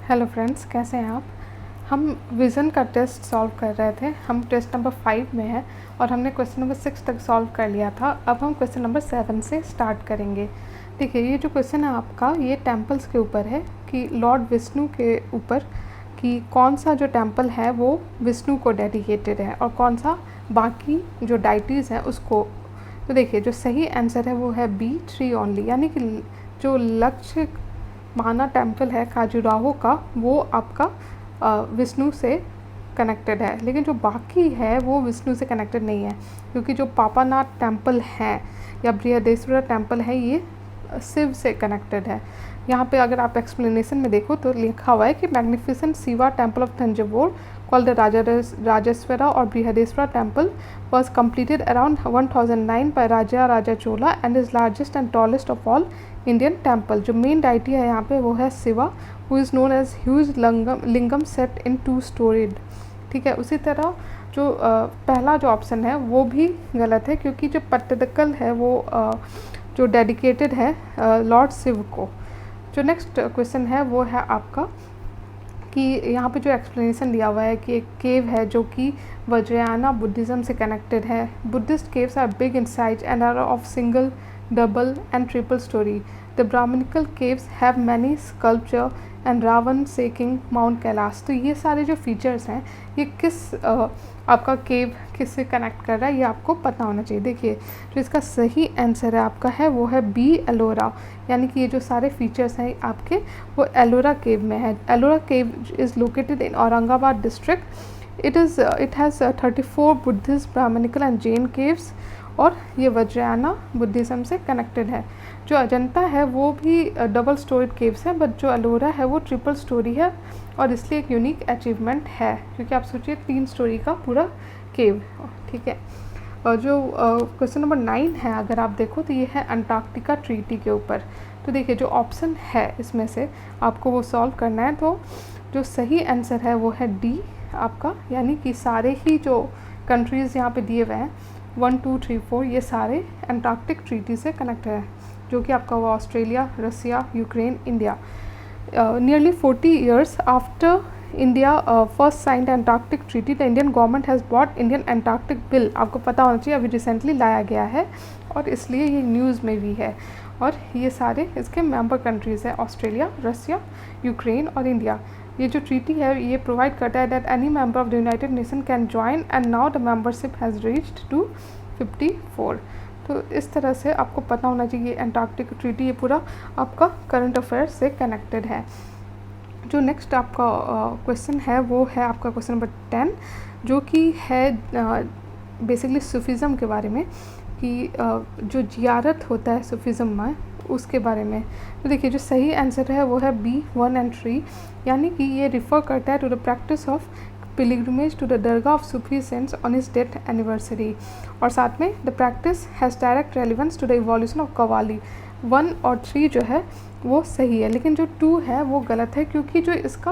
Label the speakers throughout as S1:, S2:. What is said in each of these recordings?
S1: Hello friends, कैसे हैं आप। हम विज़न का टेस्ट सॉल्व कर रहे थे। हम टेस्ट नंबर 5 में हैं और हमने क्वेश्चन नंबर 6 तक सॉल्व कर लिया था। अब हम क्वेश्चन नंबर 7 से स्टार्ट करेंगे। देखिए, ये जो क्वेश्चन है आपका, ये टेम्पल्स के ऊपर है कि लॉर्ड विष्णु के ऊपर कि कौन सा जो टेम्पल है वो विष्णु को डेडिकेटेड है और कौन सा बाकी जो डाइटीज़ हैं उसको। तो देखिए, जो सही आंसर है वो है B3 ओनली, यानी कि जो लक्ष्य माना टेम्पल है खाजुराहो का, वो आपका विष्णु से कनेक्टेड है, लेकिन जो बाकी है वो विष्णु से कनेक्टेड नहीं है, क्योंकि जो पापानाथ टेम्पल है या बृहदेश्वरा टेम्पल है ये शिव से कनेक्टेड है। यहाँ पे अगर आप एक्सप्लेनेशन में देखो तो लिखा हुआ है कि magnificent Shiva temple of Thanjavur called the Rajaswara or Brihadeswara temple was completed around 1009 by Raja Chola and is largest and tallest of all Indian temple। जो मेन डाइटी है यहाँ पे वो है Shiva, who is known as huge lingam set in 2 storied। ठीक है, उसी तरह जो पहला जो ऑप्शन है वो भी गलत है, क्योंकि जो पट्टदकल है वो जो डेडिकेटेड है लॉर्ड शिव को। जो नेक्स्ट क्वेश्चन है वो है आपका कि यहाँ पे जो एक्सप्लेनेशन दिया हुआ है कि एक केव है जो कि वज्रयाना बुद्धिज़्म से कनेक्टेड है। Buddhist caves are big in size and are of single, double and triple storey. The Brahmanical caves have many sculpture and Ravana shaking mount Kailash. तो ये सारे जो फीचर्स हैं ये किस आपका केव किससे कनेक्ट कर रहा है ये आपको पता होना चाहिए। देखिए, जो इसका सही आंसर है आपका है वो है B एलोरा, यानी कि ये जो सारे फीचर्स हैं आपके वो एलोरा केव में है। Ellora cave is located in Aurangabad district. It has 34 Buddhist, Brahmanical and Jain caves और ये वज्रयाना बुद्धिज़्म से कनेक्टेड है। जो अजंता है वो भी डबल स्टोरीड केव्स है, बट जो एलोरा है वो ट्रिपल स्टोरी है और इसलिए एक यूनिक अचीवमेंट है, क्योंकि आप सोचिए 3 स्टोरी का पूरा केव। ठीक है, और जो क्वेश्चन नंबर 9 है अगर आप देखो तो ये है अंटार्कटिका ट्रीटी के ऊपर। तो देखिए, जो ऑप्शन है इसमें से आपको वो सॉल्व करना है, तो जो सही आंसर है वो है D आपका, यानी कि सारे ही जो कंट्रीज़ यहाँ पे दिए हुए हैं 1 2 3 4 ये सारे अंटार्कटिक ट्रीटी से कनेक्ट है, जो कि आपका हुआ Australia, Russia, Ukraine, India. Nearly 40 years after India first signed Antarctic treaty the Indian government has bought Indian Antarctic bill. आपको पता होना चाहिए, अभी रिसेंटली लाया गया है और इसलिए ये न्यूज़ में भी है। और ये सारे इसके मेंबर कंट्रीज़ हैं, ऑस्ट्रेलिया, रसिया, यूक्रेन और इंडिया। ये जो ट्रीटी है ये प्रोवाइड करता है that any member of the United Nation can join and now the membership has reached to 54। तो इस तरह से आपको पता होना चाहिए एंटार्कटिक ट्रीटी ये पूरा आपका करंट अफेयर्स से कनेक्टेड है। जो नेक्स्ट आपका क्वेश्चन है वो है आपका क्वेश्चन नंबर 10, जो कि है बेसिकली सूफीज़म के बारे में कि जो जियारत होता है सूफीज़म में उसके बारे में। तो देखिए, जो सही आंसर है वो है B1 and 3, यानी कि ये रिफ़र करता है to the practice of pilgrimage to the dargah of Sufi saints on his death anniversary. और साथ में the practice has direct relevance to the evolution of qawwali. 1 और 3 जो है वो सही है, लेकिन जो 2 है वो गलत है, क्योंकि जो इसका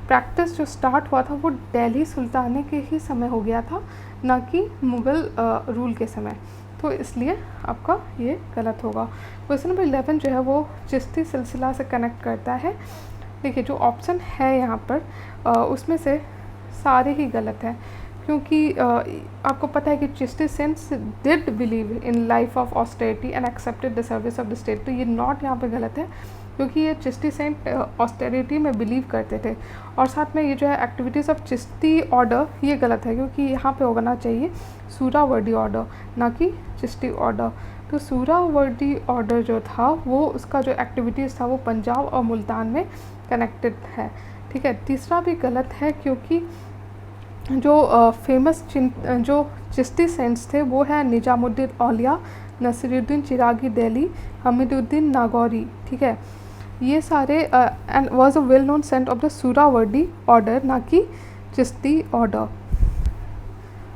S1: प्रैक्टिस जो स्टार्ट हुआ था वो दिल्ली सुल्ताने के ही समय हो गया था, ना कि मुग़ल रूल के समय। तो इसलिए आपका ये गलत होगा। क्वेश्चन नंबर 11 जो है वो चिश्ती सिलसिला से कनेक्ट करता है। देखिए, जो ऑप्शन है यहाँ पर उसमें से सारे ही गलत हैं, क्योंकि आपको पता है कि Chishti saints did believe in life of austerity and accepted the service of the state. तो ये नॉट यहाँ पे गलत है, क्योंकि ये चिश्ती सेंट ऑस्टेरिटी में बिलीव करते थे। और साथ में ये जो है एक्टिविटीज़ ऑफ चिश्ती ऑर्डर ये गलत है, क्योंकि यहाँ पे होना चाहिए सूरावर्दी ऑर्डर, ना कि चिश्ती ऑर्डर। तो सूरावर्दी ऑर्डर जो था वो उसका जो एक्टिविटीज़ था वो पंजाब और मुल्तान में कनेक्टेड है। ठीक है, तीसरा भी गलत है, क्योंकि जो फेमस जो चिश्ती सेंट्स थे वो है निजामुद्दीन औलिया, नसीरुद्दीन चिरागी दिल्ली, हमीदुद्दीन नागौरी। ठीक है, ये सारे and was a well known saint of the Suhrawardi order, ना कि चिश्ती ऑर्डर।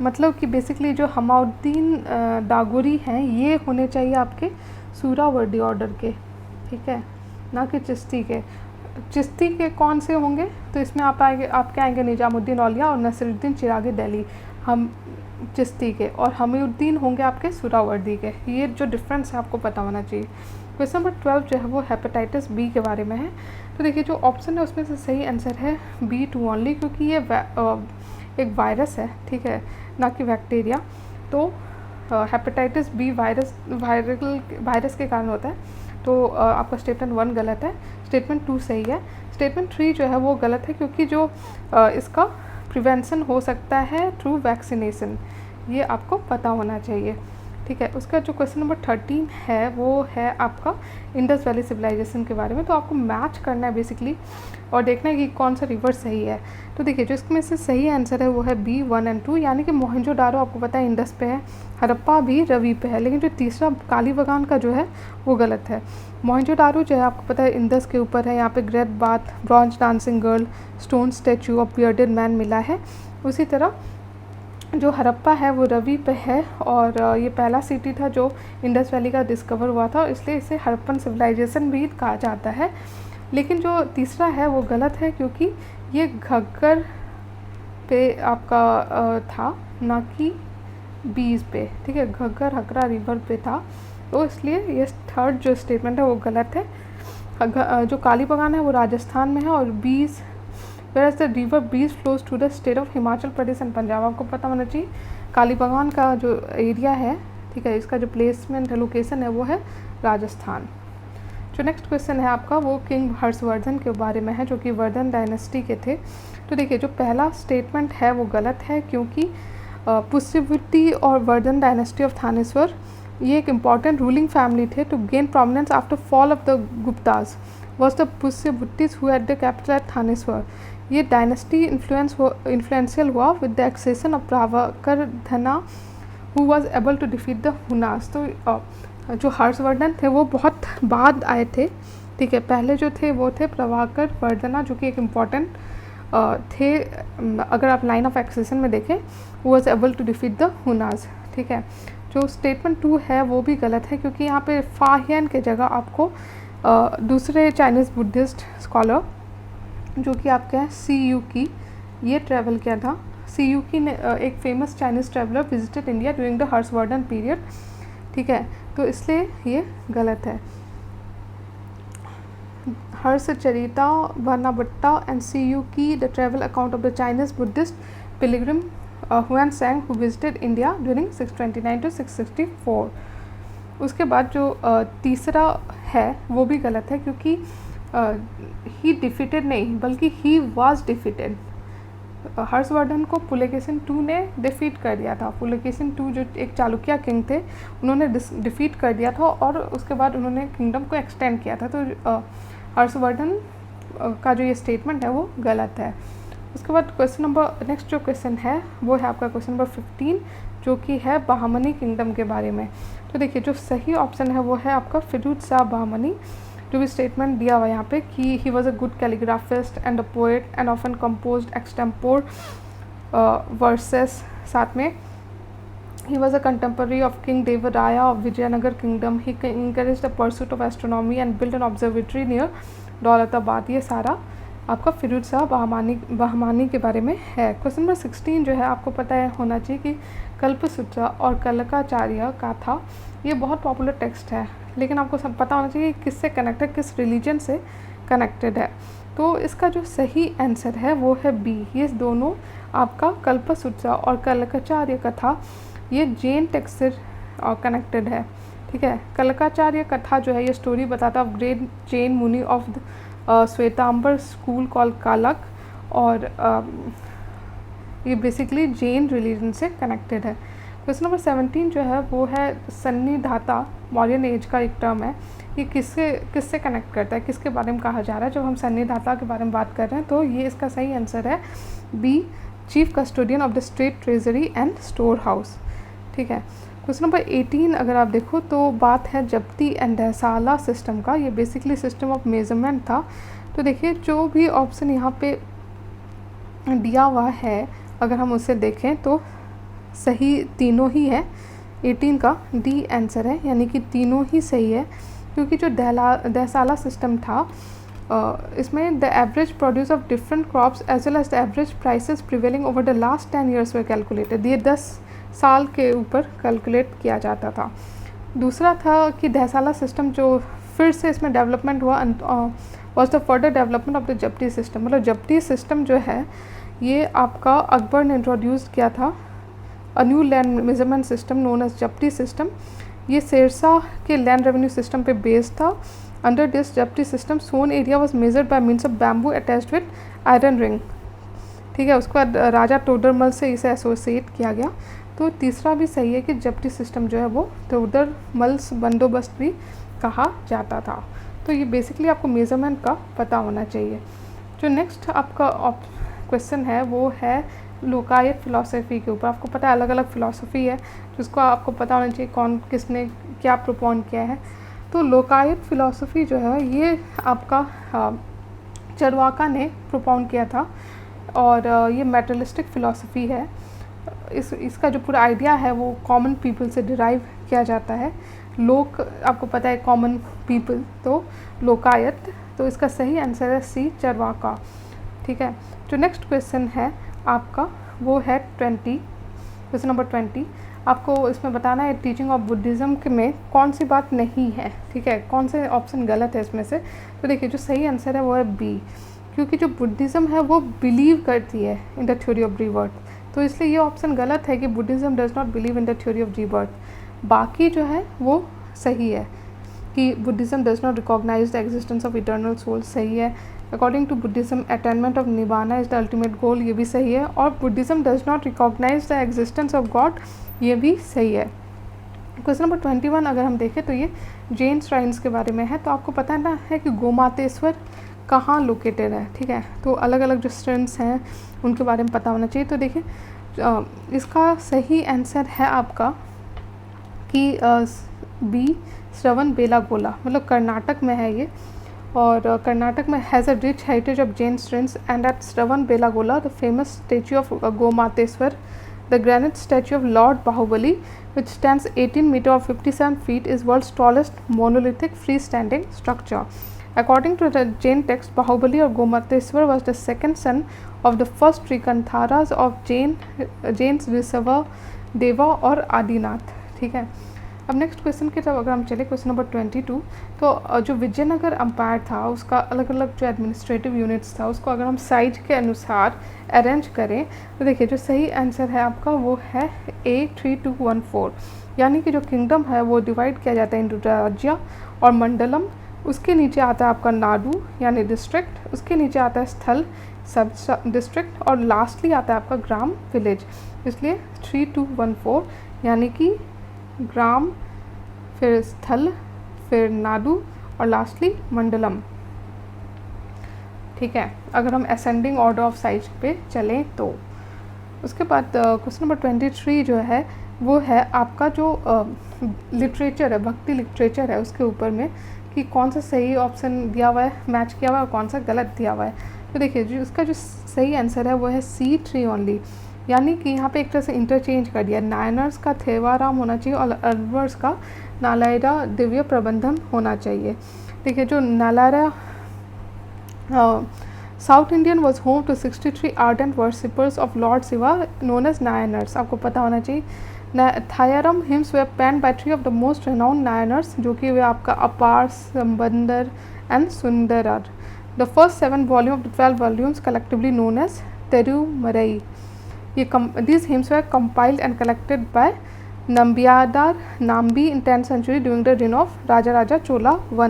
S1: मतलब कि बेसिकली जो हमाउद्दीन डागोरी हैं ये होने चाहिए आपके सूरावर्दी ऑर्डर के, ठीक है, ना कि चिश्ती के। चिश्ती के कौन से होंगे, तो इसमें आपके आएंगे निजामुद्दीन औलिया और नसीरुद्दीन चिरागी दिल्ली, हम चिश्ती के, और हमीउद्दीन होंगे आपके सूरावर्दी के। ये जो डिफरेंस है आपको पता होना चाहिए। क्वेश्चन नंबर 12 जो है वो हेपेटाइटिस बी के बारे में है। तो देखिए जो ऑप्शन है उसमें से सही आंसर है B2 ओनली, क्योंकि ये एक वायरस है, ठीक है, ना कि बैक्टीरिया। तो हेपेटाइटिस बी वायरस के कारण होता है। तो आपका स्टेटमेंट 1 गलत है, स्टेटमेंट 2 सही है। स्टेटमेंट 3 जो है वो गलत है, क्योंकि जो इसका प्रिवेंशन हो सकता है थ्रू वैक्सीनेशन, ये आपको पता होना चाहिए, ठीक है। उसका जो क्वेश्चन नंबर 13 है वो है आपका इंडस वैली सिविलाइजेशन के बारे में। तो आपको मैच करना है बेसिकली और देखना है कि कौन सा रिवर सही है। तो देखिए जो इसमें से सही आंसर है वो है B1 और 2, यानी कि मोहनजोदारो आपको पता है इंडस पे है, हड़प्पा भी रवि पे है, लेकिन जो तीसरा कालीबंगान का जो है वो गलत है। मोहनजोदारो जो है आपको पता है इंडस के ऊपर है, यहाँ पे great bath, bronze dancing girl, stone statue of bearded man मिला है। उसी तरह जो हड़प्पा है वो रवि पे है, और ये पहला सिटी था जो इंडस वैली का डिस्कवर हुआ था, इसलिए इसे हड़प्पन सिविलाइजेशन भी कहा जाता है। लेकिन जो तीसरा है वो गलत है, क्योंकि ये घग्गर पे आपका था, ना कि बीज पे, ठीक है, घग्गर हकरा रिवर पे था, तो इसलिए ये थर्ड जो स्टेटमेंट है वो गलत है। जो कालीबंगान है वो राजस्थान में है, और बीज whereas the river Beas flows through the state of Himachal Pradesh and Punjab. आपको पता होना चाहिए कालीबंगान का जो एरिया है, ठीक है, इसका जो प्लेसमेंट है, लोकेशन है, वो है राजस्थान। जो नेक्स्ट क्वेश्चन है आपका वो किंग हर्षवर्धन के बारे में है, जो कि वर्धन डायनेस्टी के थे। तो देखिए जो पहला स्टेटमेंट है वो गलत है, क्योंकि पुष्यवृत्ति और वर्धन डायनेस्टी ऑफ थानेश्वर ये एक इम्पॉर्टेंट रूलिंग फैमिली थे to gain prominence after fall of the Guptas was the Pushyabhutis who at the capital at Thanesar. ये डायनेस्टी इन्फ्लुएंशियल हुआ with the accession of Prabhakar Vardhana who was able to defeat the Hunas. तो जो हर्षवर्धन थे वो बहुत बाद आए थे, ठीक है, पहले जो थे वो थे प्रभाकर वर्धना, जो कि एक इम्पॉर्टेंट थे। अगर आप लाइन ऑफ एक्सेशन में देखें, who was able to defeat the Hunas, ठीक है। जो स्टेटमेंट 2 है वो भी गलत है, क्योंकि यहाँ पे फाहियन के जगह आपको दूसरे चाइनीज़ बुद्धिस्ट स्कॉलर जो कि आपके हैं CU ये ट्रैवल किया था। CU ने एक famous Chinese traveller visited India during the Harshavardhana period, ठीक है, तो इसलिए ये गलत है। Harshacharita Banabhatta and CU the travel account of the Chinese Buddhist pilgrim Hiuen Tsang who visited India during 629 to 664। उसके बाद जो तीसरा है वो भी गलत है, क्योंकि ही डिफीटेड नहीं बल्कि ही वाज डिफीटेड। हर्षवर्धन को पुलकेशिन 2 ने डिफीट कर दिया था। पुलकेशिन 2 जो एक चालुक्य किंग थे, उन्होंने डिफीट कर दिया था और उसके बाद उन्होंने किंगडम को एक्सटेंड किया था। तो हर्षवर्धन का जो ये स्टेटमेंट है वो गलत है। उसके बाद क्वेश्चन नंबर नेक्स्ट जो क्वेश्चन है वो है आपका क्वेश्चन नंबर 15, जो कि है बहामनी किंगडम के बारे में। तो देखिए जो सही ऑप्शन है वो है आपका फिरोज शाह बहामनी। जो भी स्टेटमेंट दिया हुआ यहाँ पे कि he was a good calligraphist and a poet and often composed extempore verses, साथ में he was a contemporary of king Devaraya of Vijayanagar kingdom. He encouraged the pursuit of astronomy and build an observatory near Daulatabad. ये सारा आपका फिरोज शाह बहामनी के बारे में है। Question number 16 जो है आपको पता है होना चाहिए कि कल्पसूत्र और कलकाचार्य का था, ये बहुत पॉपुलर टेक्स्ट है, लेकिन आपको सब पता होना चाहिए किससे कनेक्टेड, किस रिलीजन से कनेक्टेड है। तो इसका जो सही आंसर है वो है B। ये दोनों आपका कल्पसूत्र और कलकाचार्य कथा ये जैन टेक्स्ट से कनेक्टेड है, ठीक है। कलकाचार्य कथा जो है ये स्टोरी बताता है great Jain muni of the Shwetambar school call Kalaka, और ये बेसिकली जैन रिलीजन से कनेक्टेड है। क्वेश्चन नंबर 17 जो है वो है सन्निधाता, मॉडर्न एज का एक टर्म है। ये किससे कनेक्ट करता है, किसके बारे में कहा जा रहा है जब हम सन्निधाता के बारे में बात कर रहे हैं? तो ये इसका सही आंसर है B, chief custodian of the state treasury and store house, ठीक है। क्वेश्चन नंबर 18 अगर आप देखो तो बात है जब्ती एंड दहसाला सिस्टम का। ये बेसिकली सिस्टम ऑफ मेजरमेंट था। तो देखिए जो भी ऑप्शन यहाँ पे दिया हुआ है अगर हम उसे देखें तो सही तीनों ही है। 18 का D आंसर है, यानी कि तीनों ही सही है, क्योंकि जो दहसाला सिस्टम था इसमें the average produce of different crops as well as the average prices prevailing over the last 10 years were calculated. ये 10 साल के ऊपर कैलकुलेट किया जाता था। दूसरा था कि दहसाला सिस्टम जो फिर से इसमें डेवलपमेंट हुआ was the further development of the zabti system. मतलब जप्ती सिस्टम जो है ये आपका अकबर ने इंट्रोड्यूस किया था, a new land measurement system known as zabti system. ये सिरसा के लैंड रेवेन्यू सिस्टम पे बेस्ड था। Under this zabti system sown area was measured by means of bamboo attached with iron ring. ठीक है, उसके बाद राजा तोडरमल से इसे एसोसिएट किया गया। तो तीसरा भी सही है कि जप्ती सिस्टम जो है वो तोडरमल बंदोबस्त भी कहा जाता था। तो ये बेसिकली आपको मेजरमेंट का पता होना चाहिए। जो नेक्स्ट आपका क्वेश्चन है वो है लोकायत फ़िलासफ़ी के ऊपर। आपको पता है अलग अलग फ़िलासफ़ी है जिसको आपको पता होना चाहिए कौन किसने क्या प्रोपोन किया है। तो लोकायत फ़िलासफ़ी जो है ये आपका चरवाका ने प्रोपोन किया था और ये मेटलिस्टिक फ़िलासफ़ी है। इसका जो पूरा आइडिया है वो कॉमन पीपल से डिराइव किया जाता है। लोक आपको पता है कॉमन पीपल, तो लोकायत। तो इसका सही आंसर है सी, चरवाका। ठीक है, जो नेक्स्ट क्वेश्चन है आपका वो है क्वेश्चन नंबर 20। आपको इसमें बताना है टीचिंग ऑफ बुद्धिज़्म में कौन सी बात नहीं है। ठीक है, कौन से ऑप्शन गलत है इसमें से। तो देखिए जो सही आंसर है वो है बी, क्योंकि जो बुद्धिज़्म है वो बिलीव करती है in the theory of rebirth. तो इसलिए ये ऑप्शन गलत है कि Buddhism does not believe in the theory of rebirth. बाकी जो है वो सही है कि Buddhism does not recognise the existence of eternal soul, सही है। According to Buddhism attainment of nibbana is the ultimate goal, ये भी सही है। और Buddhism does not recognise the existence of God, ये भी सही है। क्वेश्चन नंबर 21 अगर हम देखें तो ये जैन श्राइन्स के बारे में है। तो आपको पता है ना है कि गोमातेश्वर कहाँ लोकेटेड है। ठीक है, तो अलग अलग जो श्राइन्स हैं उनके बारे में पता होना चाहिए। तो देखिए इसका सही आंसर है आपका कि बी, श्रवण बेलागोला। मतलब कर्नाटक में है ये, और कर्नाटक में has a rich heritage of Jain shrines and at Shravanabelagola the famous statue of Gomateshwara, the granite statue of Lord Bahubali, which stands 18 meter or 57 feet, is world's tallest monolithic freestanding structure. According to the Jain text, Bahubali or Gomateswar was the second son of the first three Kantharas of Jains Vrisava Deva और आदिनाथ। ठीक है, अब next question की तरफ अगर हम चले, question number 22। तो जो विजयनगर अम्पायर था उसका अलग अलग जो एडमिनिस्ट्रेटिव यूनिट्स था उसको अगर हम साइज के अनुसार अरेंज करें तो देखिए जो सही आंसर है आपका वो है A3214। यानी कि जो किंगडम है वो डिवाइड किया जाता है इंटू राज्य और मंडलम। उसके नीचे आता है आपका नाडु यानी डिस्ट्रिक्ट, उसके नीचे आता है स्थल सब डिस्ट्रिक्ट, और लास्टली आता है आपका ग्राम विलेज। इसलिए 3214 यानी कि ग्राम, फिर स्थल, फिर नाडु और लास्टली मंडलम। ठीक है, अगर हम असेंडिंग ऑर्डर ऑफ साइज पे चलें तो उसके बाद क्वेश्चन नंबर 23 जो है वो है आपका जो लिटरेचर है, भक्ति लिटरेचर है, उसके ऊपर में कि कौन सा सही ऑप्शन दिया हुआ है, मैच किया हुआ है और कौन सा गलत दिया हुआ है। तो देखिए जो उसका जो सही आंसर है वो है C3 ओनली। यानी कि यहाँ पे एक तरह से इंटरचेंज कर दिया, नायनर्स का थेवाराम होना चाहिए और अल्वर्स का नालायरा दिव्य प्रबंधन होना चाहिए। देखिए जो नालायरा South Indian was home to 63 ardent worshippers of lord Shiva known as Nayanars. आपको पता होना चाहिए। Thevaram hymns were penned by three of the most renowned Nayanars, जो कि वे आपका Appar, Sambandar and Sundarar. The first 7 volume of the 12 volumes collectively known as Tirumurai. These hymns were compiled and collected by Nambiyadar Nambi in 10th century during the reign of Raja Chola I।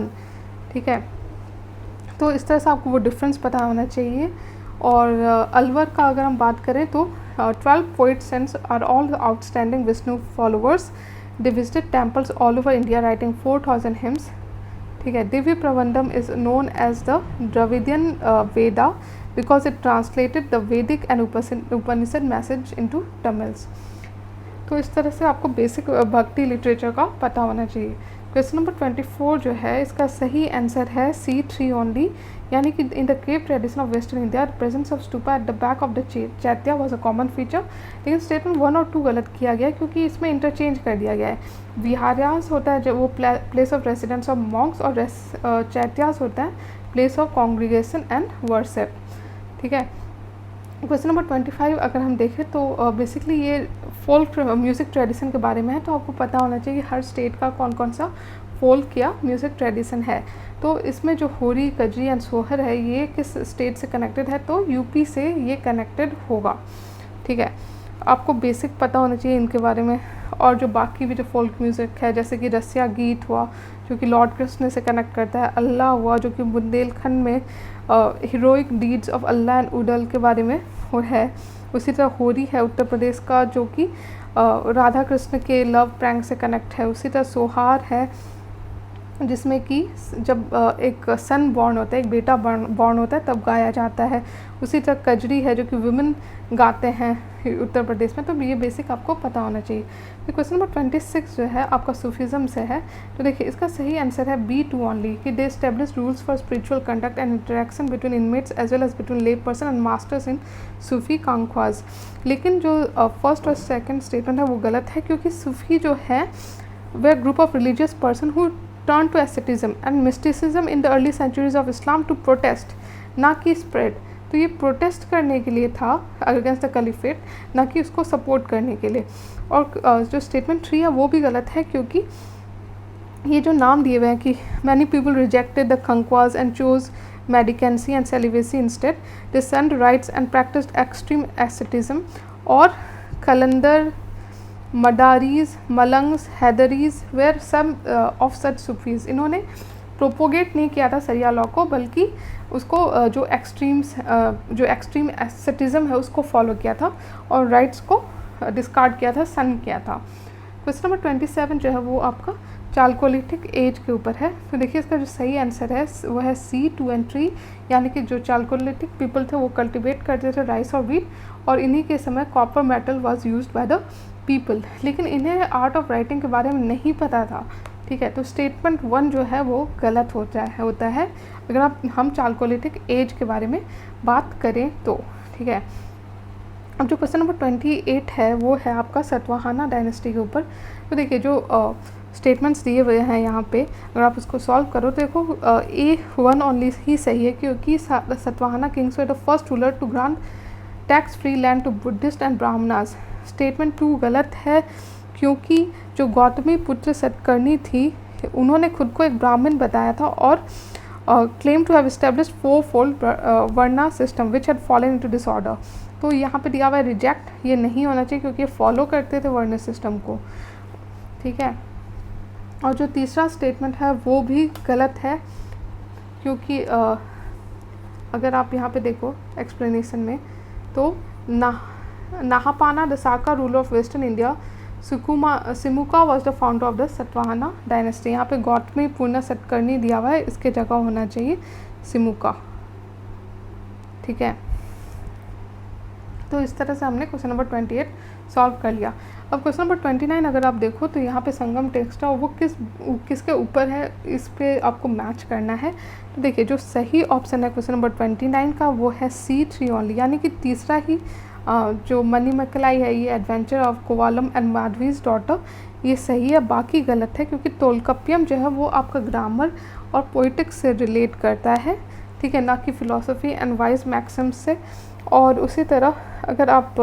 S1: ठीक है, तो इस तरह से आपको वो डिफरेंस पता होना चाहिए। और अलवर का अगर हम बात करें तो 12 poet saints are all outstanding Vishnu followers. They visited temples all over India writing 4000 hymns। ठीक है, Divya Prabandham is known as the Dravidian Veda because it translated the Vedic and Upanishad message into Tamils। तो इस तरह से आपको बेसिक भक्ति literature का पता होना चाहिए। क्वेश्चन नंबर 24 जो है इसका सही आंसर है C3 ओनली। यानी कि in the cave tradition of western India presence of stupa at the back of the chaitya was a common feature. लेकिन स्टेटमेंट 1 और 2 गलत किया गया क्योंकि इसमें इंटरचेंज कर दिया गया है। विहार्यास होता है जो वो place of residence of Monks, और चैत्यास होता है place of congregation and worship. ठीक है, क्वेश्चन नंबर 25 अगर हम देखें तो बेसिकली ये फोल्क म्यूज़िक ट्रेडिशन के बारे में है। तो आपको पता होना चाहिए कि हर स्टेट का कौन कौन सा फोल्क या म्यूज़िक ट्रेडिशन है। तो इसमें जो होरी, कजरी एंड सोहर है ये किस स्टेट से कनेक्टेड है, तो यूपी से ये कनेक्टेड होगा। ठीक है, आपको बेसिक पता होना चाहिए इनके बारे में। और जो बाकी भी जो फोल्क म्यूज़िक है जैसे कि रसिया गीत हुआ जो कि लॉर्ड कृष्ण से कनेक्ट करता है, अल्लाह हुआ जो कि बुंदेलखंड में heroic deeds of Alha and Udal के बारे में है। उसी तरह होरी है उत्तर प्रदेश का जो कि राधा कृष्ण के लव प्रैंक से कनेक्ट है। उसी तरह सोहार है जिसमें कि जब एक सन बॉर्न होता है, एक बेटा बॉर्न होता है तब गाया जाता है। उसी तरह कजरी है जो कि वुमेन गाते हैं उत्तर प्रदेश में। तो ये बेसिक आपको पता होना चाहिए। तो क्वेश्चन नंबर 26 जो है आपका सूफीज़म से है। तो देखिए इसका सही आंसर है B2 ओनली, कि they establish rules for spiritual conduct and interaction between inmates as well as between lay person and masters in Sufi khanqahs. लेकिन जो फर्स्ट और सेकंड स्टेटमेंट है वो गलत है, क्योंकि सूफी जो है वह group of religious person who turn to asceticism and mysticism in the early centuries of Islam to protest, ना कि स्प्रेड। तो ये प्रोटेस्ट करने के लिए था अगेंस्ट द कलीफेट, ना कि उसको सपोर्ट करने के लिए। और जो स्टेटमेंट 3 है वो भी गलत है, क्योंकि ये जो नाम दिए हुए हैं कि many people rejected the khanqahs and chose mendicancy and celibacy instead, descend rites and practised extreme asceticism, और Qalandar, Madaris, Malangs, Haidaris were some of such Sufis. इन्होंने प्रोपोगेट नहीं किया था सरिया लॉ को, बल्कि उसको जो एक्सट्रीम एसेटिज्म है उसको फॉलो किया था और राइट्स को डिस्कार्ड किया था, सन किया था। क्वेश्चन नंबर 27 जो है वो आपका चालकोलिथिक एज के ऊपर है। तो देखिए इसका जो सही आंसर है वो है C2 एंड 3, यानी कि जो चालकोलिथिक पीपल थे वो कल्टिवेट करते थे राइस और व्हीट, और इन्हीं के समय copper metal was used by the people. लेकिन इन्हें आर्ट ऑफ राइटिंग के बारे में नहीं पता था। ठीक है, तो स्टेटमेंट 1 जो है वो गलत होता है अगर हम चालकोलिथिक एज के बारे में बात करें तो। ठीक है, अब जो क्वेश्चन नंबर 28 है वो है आपका सतवाहाना डायनेस्टी के ऊपर। तो देखिए जो स्टेटमेंट्स दिए हुए हैं यहाँ पे, अगर आप उसको सॉल्व करो तो देखो A1 ओनली ही सही है, क्योंकि Satavahana kings were the first ruler to grant tax free land to Buddhist and Brahmanas. Statement 2 गलत है, क्योंकि जो गौतमी पुत्र सतकर्णी थी उन्होंने खुद को एक ब्राह्मण बताया था और claim to have established 4-fold varna system which had fallen into disorder. तो यहाँ पे दिया हुआ है रिजेक्ट, ये नहीं होना चाहिए क्योंकि ये फॉलो करते थे वर्ण सिस्टम को। ठीक है, और जो तीसरा स्टेटमेंट है वो भी गलत है, क्योंकि अगर आप यहाँ पे देखो एक्सप्लेनेशन में तो Nahapana the Saka ruler of western India, Simuka was the founder of the Satavahana dynasty. यहाँ पे गौतमी पूर्ण सतकर्णी दिया हुआ है, इसके जगह होना चाहिए सिमुका। ठीक है, तो इस तरह से हमने क्वेश्चन नंबर 28 सॉल्व कर लिया। अब क्वेश्चन नंबर 29 अगर आप देखो तो यहाँ पे संगम टेक्स्ट है, वो किसके ऊपर है, इस पे आपको मैच करना है। तो देखिए जो सही ऑप्शन है क्वेश्चन नंबर 29 का वो है C3 ओनली, यानी कि तीसरा ही जो मणिमेखलाई है, ये adventure of Kovalan and Madhavi's daughter, ये सही है। बाकी गलत है, क्योंकि तोलकप्पियम जो है वो आपका ग्रामर और पोइटिक्स से रिलेट करता है। ठीक है, ना कि फिलॉसफी एंड वाइज मैक्सिम्स से। और उसी तरह अगर आप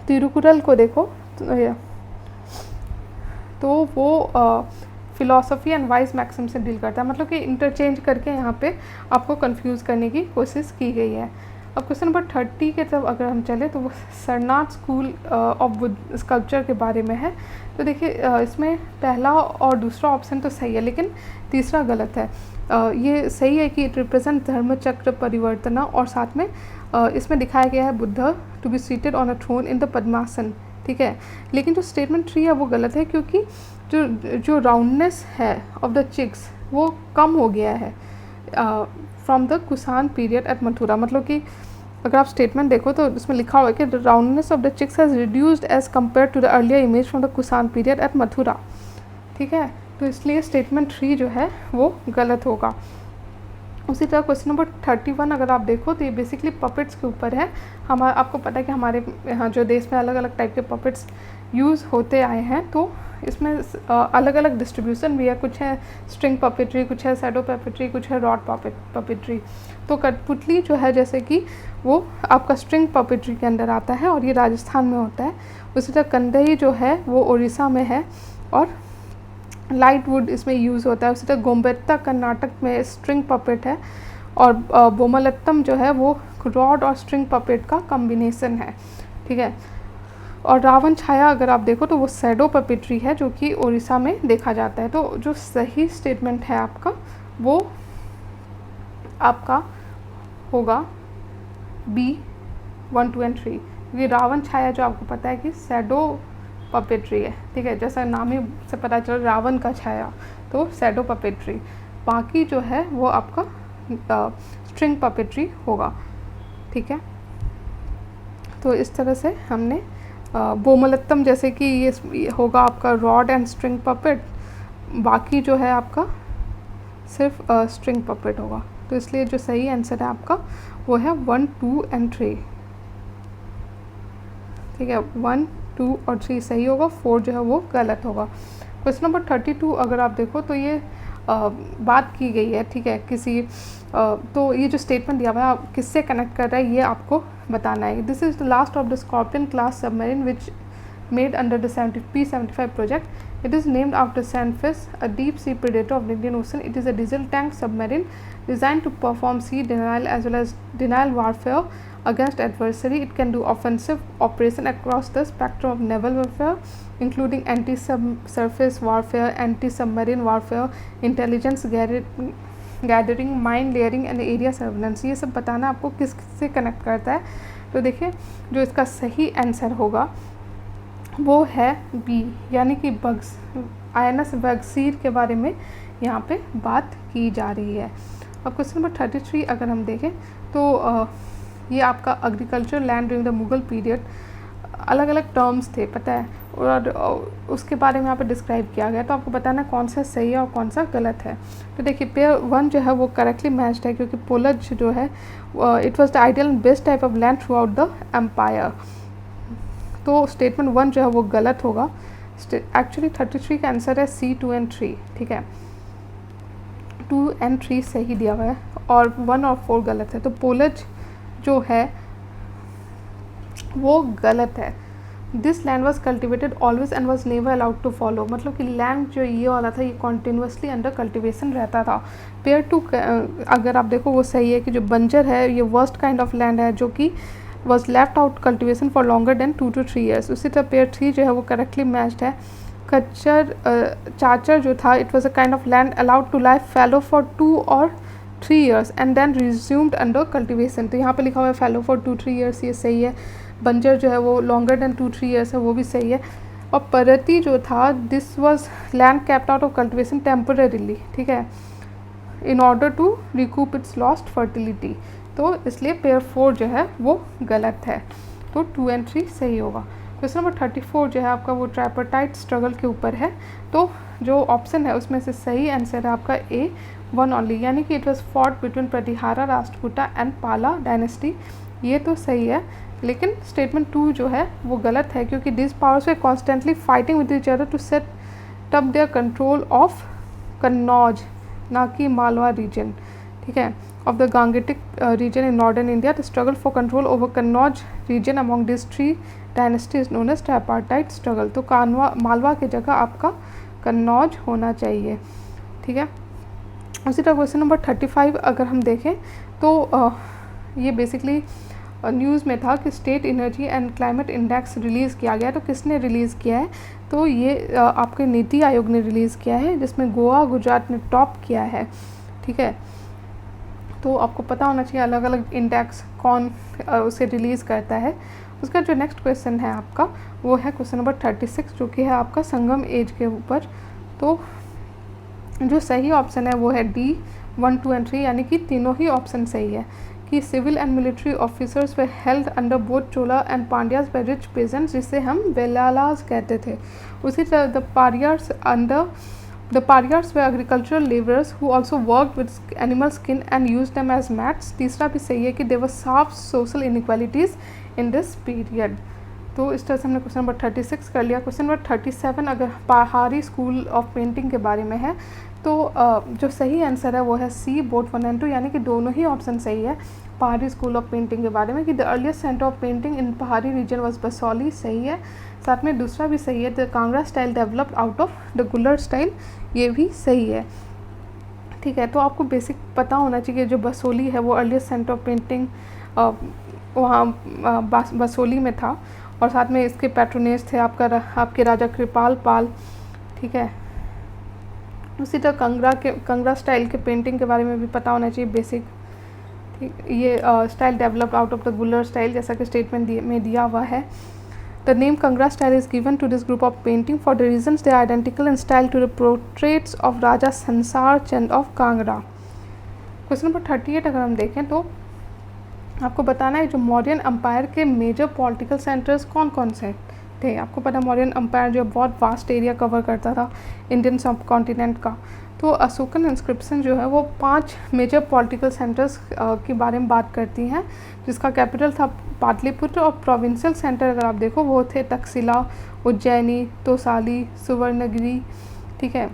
S1: तिरुकुरल को देखो तो वो फिलॉसफी एंड वाइज मैक्सिम से डील करता है, मतलब कि इंटरचेंज करके यहाँ पे आपको कंफ्यूज करने की कोशिश की गई है। अब क्वेश्चन नंबर 30 के तरफ अगर हम चले तो वो Sarnath school of Buddha sculpture के बारे में है। तो देखिए इसमें पहला और दूसरा ऑप्शन तो सही है, लेकिन तीसरा गलत है। ये सही है कि इट रिप्रेजेंट धर्मचक्र परिवर्तना, और साथ में इसमें दिखाया गया है Buddha to be seated on a throne in the padmasana. ठीक है, लेकिन जो स्टेटमेंट 3 है वो गलत है, क्योंकि जो राउंडनेस है ऑफ द चिक्स वो कम हो गया है from the Kushan period at Mathura. मतलब कि अगर आप स्टेटमेंट देखो तो इसमें लिखा हुआ है कि the roundness of the cheeks has reduced as compare to the earlier image from the Kushan period at Mathura. ठीक है, तो इसलिए स्टेटमेंट 3 जो है वो गलत होगा। उसी तरह क्वेश्चन नंबर 31 अगर आप देखो तो ये बेसिकली पपेट्स के ऊपर है। आपको पता है कि हमारे यहाँ जो देश में अलग अलग टाइप के पपेट्स यूज़ होते आए हैं, तो इसमें अलग अलग डिस्ट्रीब्यूशन भी है। कुछ है स्ट्रिंग पपेट्री, कुछ है सैडो पपेट्री, कुछ है रॉड पपेट्री। तो कठपुतली जो है जैसे कि वो आपका स्ट्रिंग पपेट्री के अंदर आता है और ये राजस्थान में होता है। उसी तरह कंदही जो है वो उड़ीसा में है, और लाइट वुड इसमें यूज़ होता है। उसी तरह गोम्बेत्ता कर्नाटक में स्ट्रिंग पपेट है, और बोमलत्तम जो है वो रॉड और स्ट्रिंग पपेट का कॉम्बिनेशन है, ठीक है। और रावण छाया अगर आप देखो तो वो शैडो पपेट्री है जो कि उड़ीसा में देखा जाता है। तो जो सही स्टेटमेंट है आपका वो आपका होगा बी 1, 2 एंड 3। ये रावण छाया जो आपको पता है कि शैडो पपेट्री है, ठीक है, जैसा नाम ही से पता चल रावण का छाया, तो शैडो पपेट्री। बाकी जो है वो आपका स्ट्रिंग पपेट्री होगा, ठीक है। तो इस तरह से हमने बोमलत्तम जैसे कि ये होगा आपका रॉड एंड स्ट्रिंग पपेट, बाकी जो है आपका सिर्फ स्ट्रिंग पपेट होगा। तो इसलिए जो सही आंसर है आपका वो है 1, 2 एंड 3, ठीक है। 1, 2 और 3 सही होगा, 4 जो है वो गलत होगा। क्वेश्चन नंबर 32 अगर आप देखो तो ये बात की गई है, ठीक है, किसी तो ये जो स्टेटमेंट दिया हुआ है आप किससे कनेक्ट कर रहा है ये आपको बताना है। This is the last of the scorpion class submarine which made under the P-75 project. It is named after Sandfish, a deep sea predator of the Indian Ocean. It is a diesel tank submarine designed to perform sea denial as well as denial warfare against adversary. It can do offensive operation across the spectrum of naval warfare, including anti-surface warfare, anti-submarine warfare, intelligence gathering, mine layering and area surveillance। ये सब बताना आपको किससे connect करता है। तो देखिए जो इसका सही आंसर होगा वो है बी, यानी कि बग्स, INS बगसीर के बारे में यहाँ पे बात की जा रही है। अब क्वेश्चन नंबर 33 अगर हम देखें तो ये आपका agriculture land during the Mughal period, अलग अलग टर्म्स थे पता है, और उसके बारे में यहाँ पे डिस्क्राइब किया गया। तो आपको बताना कौन सा सही है और कौन सा गलत है। तो देखिए पेयर 1 जो है वो करेक्टली मैच्ड है, क्योंकि पोलज जो है it was the ideal and best type of land throughout the empire. तो स्टेटमेंट 1 जो है वो गलत होगा। एक्चुअली 33 का आंसर है C, 2 एंड 3, ठीक है। 2 एंड 3 सही दिया हुआ है और 1 और 4 गलत है। तो पोलज जो है वो गलत है। This land was cultivated always and was never allowed to fallow, मतलब कि लैंड जो ये वाला था ये कॉन्टिन्यूसली अंडर कल्टिवेशन रहता था। पेयर 2 अगर आप देखो वो सही है कि जो बंजर है ये वर्स्ट काइंड ऑफ लैंड है जो कि was left out cultivation for longer than 2 to 3 years। उसी तरह पेयर 3 जो है वो करेक्टली मैच्ड है। चाचर जो था it was a kind of land allowed to lie fallow for 2 or 3 years and then resumed under cultivation. तो यहाँ पे लिखा हुआ है फैलो फॉर 2, 3 years, ये सही है। बंजर जो है वो लॉन्गर देन 2, 3 years है, वो भी सही है। और परती जो था this was land kept out of cultivation temporarily, ठीक है, in order to recoup its lost fertility. तो इसलिए पेयर 4 जो है वो गलत है। तो 2 एंड 3 सही होगा। क्वेश्चन नंबर 34 जो है आपका वो ट्राइपार्टाइट स्ट्रगल के ऊपर है। तो जो ऑप्शन है उसमें से सही आंसर है आपका A, 1 ओनली, यानी कि it was fought between Pratihara, Rashtrakuta and पाला डायनेस्टी। ये तो सही है, लेकिन स्टेटमेंट 2 जो है वो गलत है, क्योंकि this powers were constantly fighting with each other to set up their control of Kannauj, ना कि मालवा रीजन, ठीक है, of the Gangetic region in northern India. The struggle for control over Kannauj region among these 3 dynasties is known as tripartite struggle। तो मालवा की जगह आपका कन्नौज होना चाहिए, ठीक है। उसी तरह क्वेश्चन नंबर 35 अगर हम देखें तो ये बेसिकली न्यूज़ में था कि state energy and climate index release किया गया। तो किसने रिलीज़ किया है? तो ये आपके नीति आयोग ने रिलीज़ किया है, जिसमें गोवा गुजरात ने टॉप किया है, ठीक है। तो आपको पता होना चाहिए अलग अलग इंडेक्स कौन उसे रिलीज़ करता है। उसका जो नेक्स्ट क्वेश्चन है आपका वो है क्वेश्चन नंबर 36, जो कि है आपका संगम एज के ऊपर। तो जो सही ऑप्शन है वो है D, 1, 2 एंड 3, यानी कि तीनों ही ऑप्शन सही है कि civil and military officers were held under both Chola and Pandyas by rich peasants, जिसे हम वेलालाज कहते थे। उसी तरह The Paryars were agricultural laborers who also worked with animal skin and used them as mats। तीसरा भी सही है कि there were sharp social inequalities in this period। तो इस तरह से हमने क्वेश्चन नंबर 36 कर लिया। क्वेश्चन नंबर 37 अगर पहाड़ी स्कूल ऑफ पेंटिंग के बारे में है, तो जो सही आंसर है वो है सी, बोथ 1 and 2, यानी कि दोनों ही ऑप्शन सही है पहाड़ी स्कूल ऑफ पेंटिंग के बारे में कि the earliest centre of painting in पहाड़ी रीजन वाज बसौली, सही है। साथ में दूसरा भी सही है, the Kangra style developed out of the Guler style, ये भी सही है। ठीक है, तो आपको बेसिक पता होना चाहिए जो बसोली है वो अर्लीस्ट सेंटर ऑफ पेंटिंग वहाँ बसोली में था, और साथ में इसके पैट्रोनेज थे आपके राजा कृपाल पाल। ठीक है, उसी तरह कंगड़ा स्टाइल के पेंटिंग के बारे में भी पता होना चाहिए बेसिक। ठीक, ये style developed out of the Guler style, जैसा कि स्टेटमेंट में दिया हुआ है। The name Kangra style is given to this group of painting for the reasons they identical in style to the portraits of Raja Sansar Chand of Kangra. Question number 38 अगर हम देखें तो आपको बताना है जो मौर्यन अम्पायर के मेजर पॉलिटिकल सेंटर्स कौन कौन से थे। आपको पता है मौर्यन अम्पायर जो बहुत वास्ट एरिया कवर करता था इंडियन सब कॉन्टिनेंट का। तो अशोकन इंस्क्रिप्शन जो है वो 5 मेजर पॉलिटिकल सेंटर्स के बारे में बात करती हैं, जिसका कैपिटल था पाटलिपुत्र, और प्रोविंशियल सेंटर अगर आप देखो वो थे तक्षशिला, उज्जैनी, तोसाली, सुवर्णगिरी। ठीक है,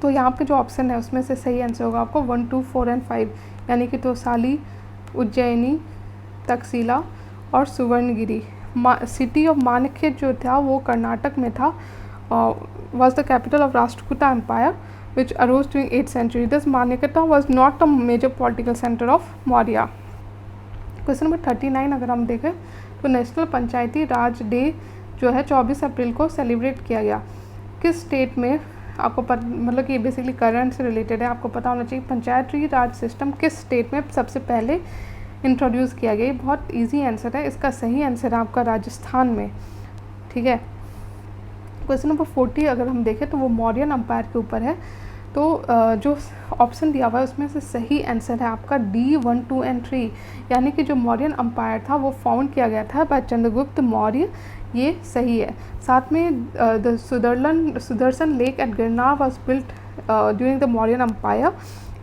S1: तो यहाँ पे जो ऑप्शन है उसमें से सही आंसर होगा आपको 1, 2, 4 and 5, यानी कि तोसाली, उज्जैनी, तक्षशिला और सुवर्णगिरी। सिटी ऑफ मानेकशॉ जो था वो कर्नाटक में था, was the capital of Rashtrakuta Empire which arose during 8th century. Thus Manikata was not a major political center of Maurya. Question number 39 अगर हम देखें तो नेशनल पंचायती राज डे जो है 24 अप्रैल को सेलिब्रेट किया गया किस स्टेट में। आपको मतलब कि ये बेसिकली करंट से रिलेटेड है, आपको पता होना चाहिए पंचायती राज सिस्टम किस स्टेट में सबसे पहले इंट्रोड्यूस किया गया। ये बहुत इजी आंसर है, इसका सही आंसर है आपका राजस्थान में। ठीक है, क्वेश्चन नंबर 40 अगर हम देखें तो वो मौर्यन अम्पायर के ऊपर है। तो जो ऑप्शन दिया हुआ है उसमें से सही आंसर है आपका D, 1, 2 and 3, यानी कि जो मौर्यन अम्पायर था वो फाउंड किया गया था बाय चंद्रगुप्त मौर्य, ये सही है। साथ में the Sudarshan lake at Girnar was built during the Mauryan empire,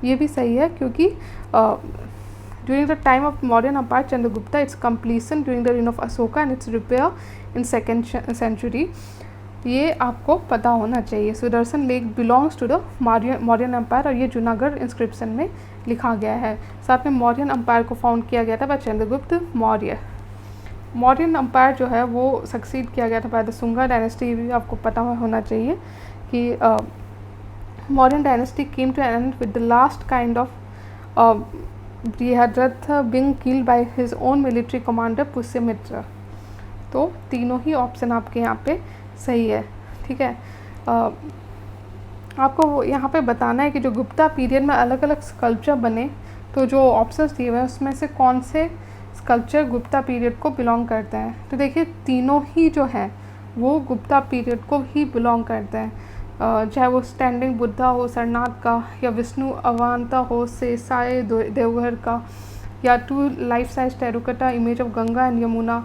S1: ये भी सही है क्योंकि during the time of Mauryan empire Chandragupta, its completion during the reign of Ashoka and its repair in 2nd century, ये आपको पता होना चाहिए। Sudarshan lake belongs to the Mauryan empire, और ये जूनागढ़ इंस्क्रिप्शन में लिखा गया है। साथ में मौर्यन अम्पायर को फाउंड किया गया था बाय चंद्रगुप्त मौर्य। मौर्यन अम्पायर जो है वो सक्सीड किया गया था बाय द सुंगा डायनेस्टी, भी आपको पता होना चाहिए कि Mauryan dynasty came to an end with the last kind of Brihadratha being killed by his own military commander Pushyamitra. तो तीनों ही ऑप्शन आपके यहाँ पे सही है। ठीक है, आपको यहाँ पे बताना है कि जो गुप्ता पीरियड में अलग अलग स्कल्पचर बने, तो जो ऑप्शंस दिए हुए हैं उसमें से कौन से स्कल्पचर गुप्ता पीरियड को बिलोंग करते हैं। तो देखिए तीनों ही जो हैं वो गुप्ता पीरियड को ही बिलोंग करते हैं, चाहे वो स्टैंडिंग बुद्धा हो सरनाथ का, या विष्णु अवांता हो शेषाय देवघर का, या 2 life size terracotta image of Ganga and Yamuna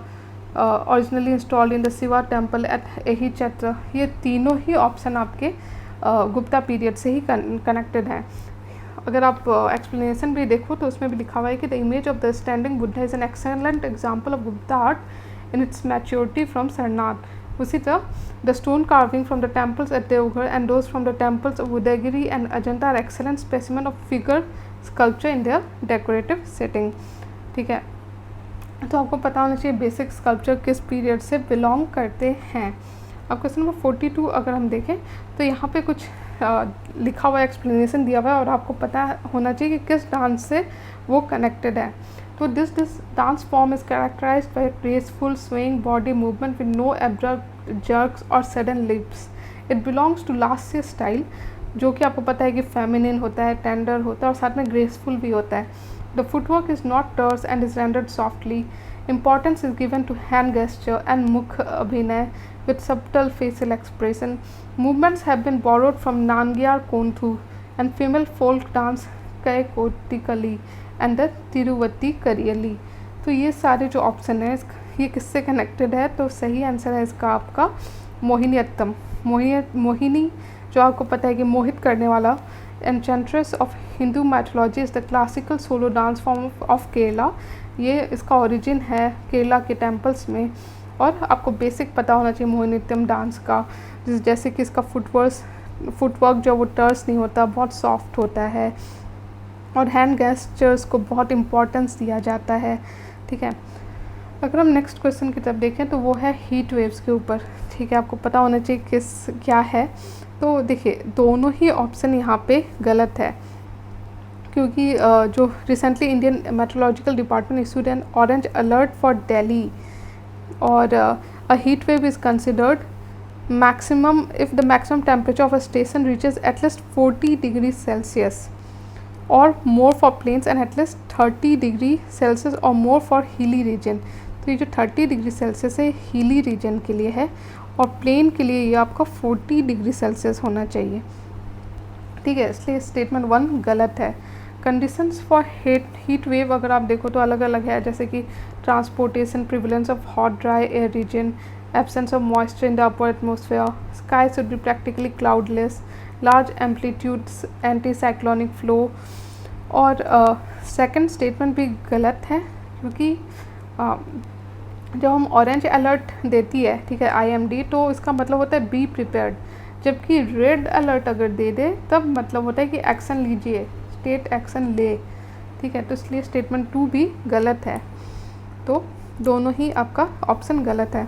S1: originally installed in the Shiva temple at एही चैत्र। ये तीनों ही ऑप्शन आपके गुप्ता पीरियड से ही कनेक्टेड हैं। अगर आप एक्सप्लेनेशन भी देखो तो उसमें भी लिखा हुआ है कि the image of the standing Buddha is an excellent example of Gupta art in its maturity from Sarnath. उसी तरह the stone carving from the temples at Deoghar and those from the temples of Udayagiri and Ajanta are excellent specimen of figure sculpture in their decorative setting. ठीक है, तो आपको पता होना चाहिए basic sculpture किस पीरियड से बिलोंग करते हैं। अब क्वेश्चन नंबर 42 अगर हम देखें तो यहाँ पे कुछ लिखा हुआ एक्सप्लेनेशन दिया हुआ है, और आपको पता होना चाहिए कि किस डांस से वो कनेक्टेड है। तो this dance form is characterised by graceful swing body movement with no abrupt jerks और sudden leaps. It belongs to lasya style, जो कि आपको पता है कि फेमिनिन होता है, टेंडर होता है और साथ में ग्रेसफुल भी होता है। The footwork is not terse and is rendered softly. Importance is given to hand gesture and mukh abhinay with subtle facial expression. Movements have been borrowed from Nangyar Konthu and female folk dance Kaikotikali and the Tiruvati Kariyali. तो ये सारे जो option है ये किससे connected है, तो सही आंसर है इसका आपका मोहिनीअट्टम। मोहिनी जो आपको पता है कि मोहित करने वाला, enchantress of Hindu mythology is the classical solo dance form of Kerala. ये इसका ओरिजिन है केरला के टेम्पल्स में। और आपको बेसिक पता होना चाहिए मोहिनीअट्टम डांस का, जैसे कि इसका फुटवर्क फुटवर्क जो वो टर्स नहीं होता, बहुत सॉफ्ट होता है, और हैंड गेस्चर्स को बहुत इम्पोर्टेंस दिया जाता है, ठीक है। अगर हम नेक्स्ट क्वेश्चन की तरफ देखें तो वो है हीट वेव्स के ऊपर, ठीक है। आपको पता होना चाहिए क्या है। तो देखिए दोनों ही ऑप्शन यहाँ पे गलत है, क्योंकि जो recently Indian meteorological department issued an orange alert for Delhi, और a heat wave is considered maximum if the maximum temperature of a station reaches at least 40 degrees Celsius or more for plains and at least 30 degree Celsius or more for hilly region। तो ये जो 30 degree Celsius है hilly region के लिए है, और plane के लिए ये आपका 40 डिग्री सेल्सियस होना चाहिए, ठीक है। इसलिए स्टेटमेंट 1 गलत है। कंडीशंस फॉर हीट वेव अगर आप देखो तो अलग अलग है, जैसे कि transportation, prevalence of hot dry air region, absence of moisture in the upper atmosphere, sky should be practically cloudless, large amplitudes, anticyclonic flow। और सेकंड स्टेटमेंट भी गलत है, क्योंकि जब हम ऑरेंज अलर्ट देती है, ठीक है, IMD, तो इसका मतलब होता है बी प्रिपेयर्ड, जबकि रेड अलर्ट अगर दे दे तब मतलब होता है कि एक्शन लीजिए, स्टेट एक्शन ले, ठीक है। तो इसलिए स्टेटमेंट 2 भी गलत है। तो दोनों ही आपका ऑप्शन गलत है।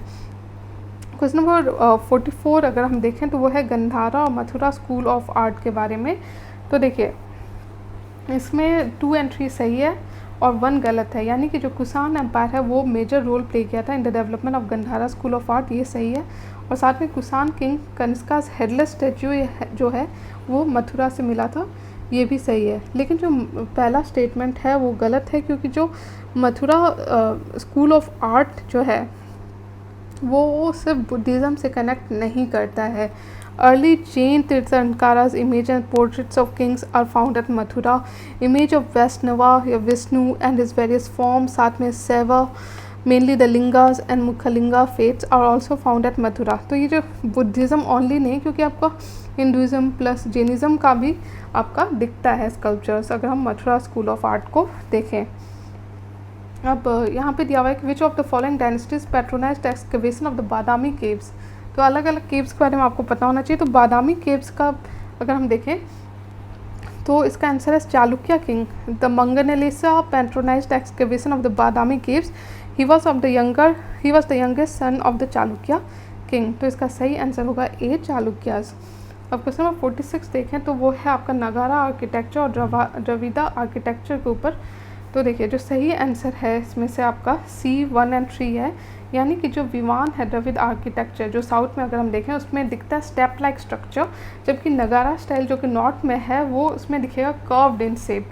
S1: क्वेश्चन नंबर 44 अगर हम देखें तो वो है गंधारा और मथुरा स्कूल ऑफ आर्ट के बारे में। तो देखिए इसमें 2 एंड 3 सही है और 1 गलत है, यानी कि जो कुषाण एम्पायर है वो मेजर रोल प्ले किया था in the development of Gandhara school of art, ये सही है। और साथ में Kushan king Kanishka headless statue जो है वो मथुरा से मिला था, ये भी सही है। लेकिन जो पहला स्टेटमेंट है वो गलत है, क्योंकि जो मथुरा स्कूल ऑफ आर्ट जो है वो सिर्फ बुद्धिज़्म से कनेक्ट नहीं करता है। Early Jain tirthankaras image and portraits of kings are found at Mathura, image of Vaishnava या Vishnu and his various form, साथ में Shiva, mainly the lingas and mukhalinga fates are also found at Mathura. तो ये जो बुद्धिज़्म ओनली नहीं, क्योंकि आपका हिंदुज़म प्लस जैनिज़्म का भी आपका दिखता है स्कल्पचर्स, अगर हम मथुरा स्कूल ऑफ आर्ट को देखें। अब यहाँ पे दिया हुआ है कि which of the following dynasties patronised excavation of the Badami caves. तो अलग अलग केव्स के बारे में आपको पता होना चाहिए। तो बादामी केव्स का अगर हम देखें तो इसका आंसर है Chalukya king. The Mangalesha patronised excavation of the Badami caves, he was the youngest son of the Chalukya king. तो इसका सही आंसर होगा ए चालुक्यास। अब क्वेश्चन नंबर 46 देखें तो वो है आपका नगारा आर्किटेक्चर और द्रविड़ा आर्किटेक्चर के ऊपर। तो देखिए जो सही आंसर है इसमें से आपका C1 एंड 3 है, यानी कि जो विमान है द्रविड़ आर्किटेक्चर जो साउथ में अगर हम देखें उसमें दिखता है स्टेप लाइक स्ट्रक्चर, जबकि नगारा स्टाइल जो कि नॉर्थ में है वो उसमें दिखेगा कर्व्ड इन शेप।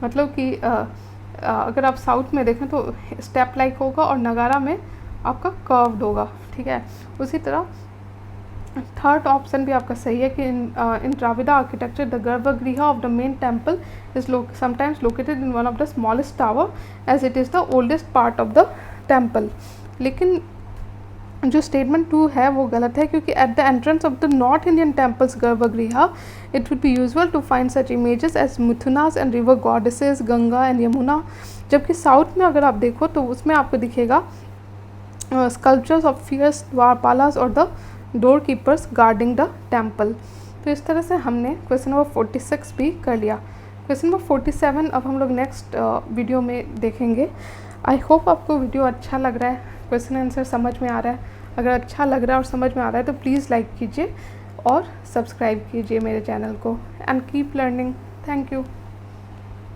S1: मतलब कि अगर आप साउथ में देखें तो स्टेप लाइक होगा और नगारा में आपका कर्व्ड होगा, ठीक है। उसी तरह थर्ड ऑप्शन भी आपका सही है कि in Dravida architecture the garbhagriha of the main temple is sometimes located in one of the smallest tower as it is the oldest part of the temple. लेकिन जो स्टेटमेंट 2 है वो गलत है, क्योंकि at the entrance of the north Indian temples garbhagriha it would be usual to find such images as mithunas and river goddesses Ganga and Yamuna. जबकि south में अगर आप देखो तो उसमें आपको दिखेगा स्कल्पचर्स ऑफ फियर्स द्वारपालास और the door keepers guarding the temple. तो इस तरह से हमने क्वेश्चन नंबर 46 भी कर लिया। क्वेश्चन नंबर 47 अब हम लोग नेक्स्ट वीडियो में देखेंगे। आई होप आपको वीडियो अच्छा लग रहा है, क्वेश्चन आंसर समझ में आ रहा है। अगर अच्छा लग रहा है और समझ में आ रहा है तो प्लीज़ लाइक कीजिए और सब्सक्राइब कीजिए मेरे चैनल को। And keep learning. Thank you.